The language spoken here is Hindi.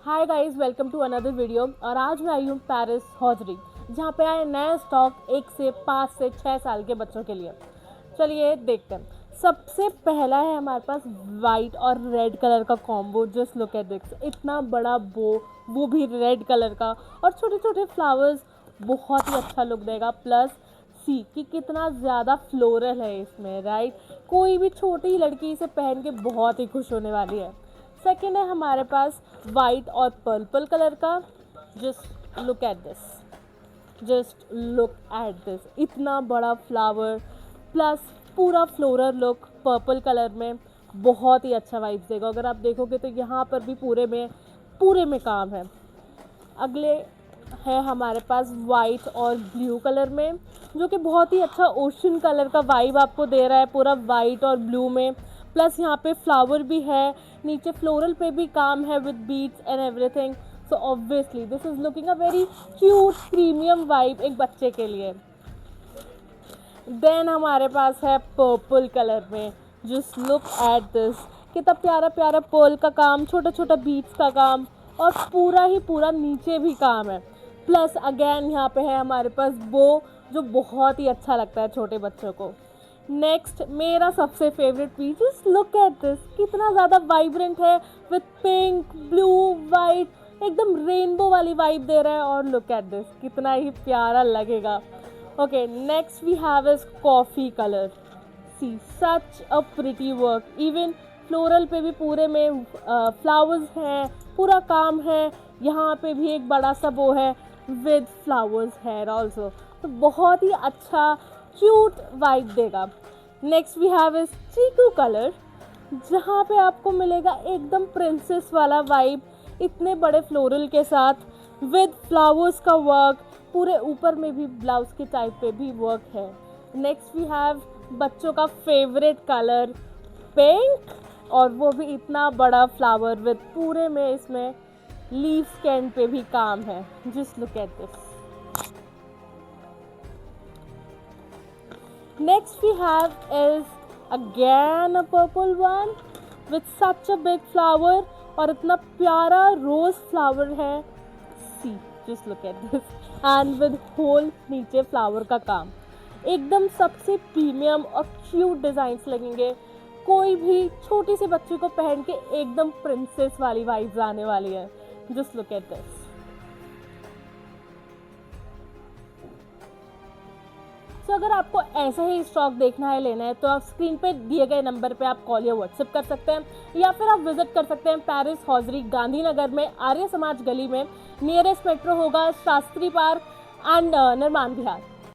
Hi guys, welcome to another video. और आज मैं आई हूँ पेरिस हॉजरी, जहाँ पे आए नया स्टॉक 1 से 5 से 6 साल के बच्चों के लिए। चलिए देखते हैं। सबसे पहला है हमारे पास वाइट और रेड कलर का combo. Just look at this, इतना बड़ा बो, वो भी रेड कलर का, और छोटे छोटे फ्लावर्स, बहुत ही अच्छा लुक देगा। प्लस सी कि कितना ज़्यादा फ्लोरल है इसमें, राइट। कोई भी छोटी लड़की इसे पहन के बहुत ही खुश होने वाली है। सेकेंड है हमारे पास वाइट और पर्पल कलर का। जस्ट लुक एट दिस, इतना बड़ा फ्लावर प्लस पूरा फ्लोरल लुक पर्पल कलर में, बहुत ही अच्छा वाइब्स देगा। अगर आप देखोगे तो यहाँ पर भी पूरे में काम है। अगले है हमारे पास वाइट और ब्लू कलर में, जो कि बहुत ही अच्छा ओशन कलर का वाइब आपको दे रहा है, पूरा वाइट और ब्लू में। प्लस यहाँ पे फ्लावर भी है, नीचे फ्लोरल पे भी काम है with beats and everything. So obviously this is looking a very cute premium vibe एक बच्चे के लिए। देन हमारे पास है पर्पल कलर में। जस्ट लुक एट दिस, कितना प्यारा प्यारा पर्ल का काम, छोटा छोटा बीट्स का काम, और पूरा नीचे भी काम है। प्लस अगेन यहाँ पे है हमारे पास बो, जो बहुत ही अच्छा लगता है छोटे बच्चों को। नेक्स्ट मेरा सबसे favourite piece, just look at this, कितना ज़्यादा वाइब्रेंट है विथ पिंक ब्लू वाइट, एकदम रेनबो वाली वाइब दे रहा है। और लुक एट दिस, कितना ही प्यारा लगेगा। Okay, next we have is coffee colour. See such a pretty work, even floral पे भी पूरे में फ्लावर्स हैं, पूरा काम है। यहाँ पे भी एक बड़ा सा बो है विद फ्लावर्स हेयर ऑल्सो, तो बहुत ही अच्छा क्यूट वाइब देगा। Next we have is chikoo colour, जहाँ पे आपको मिलेगा एकदम प्रिंसेस वाला वाइब, इतने बड़े फ्लोरल के साथ विद फ्लावर्स का वर्क, पूरे ऊपर में भी ब्लाउज के टाइप पे भी वर्क है। नेक्स्ट वी हैव बच्चों का फेवरेट कलर पिंक, और वो भी इतना बड़ा फ्लावर विद पूरे में इसमें लीव्स के एंड पे भी काम है। Just look at this. Next we have is again a purple one with such a big flower, और इतना प्यारा रोज फ्लावर है। See, just look at this, and with whole नीचे फ्लावर का काम, एकदम सबसे प्रीमियम और क्यूट डिजाइन्स लगेंगे। कोई भी छोटी सी बच्ची को पहन के एकदम प्रिंसेस वाली वाइब्स आने वाली है। Just look at this. तो अगर आपको ऐसा ही स्टॉक देखना है, लेना है, तो आप स्क्रीन पे दिए गए नंबर पे आप कॉल या व्हाट्सएप कर सकते हैं, या फिर आप विजिट कर सकते हैं पेरिस हॉजरी गांधीनगर में आर्य समाज गली में। नियरेस्ट मेट्रो होगा शास्त्री पार्क एंड निर्माण विहार।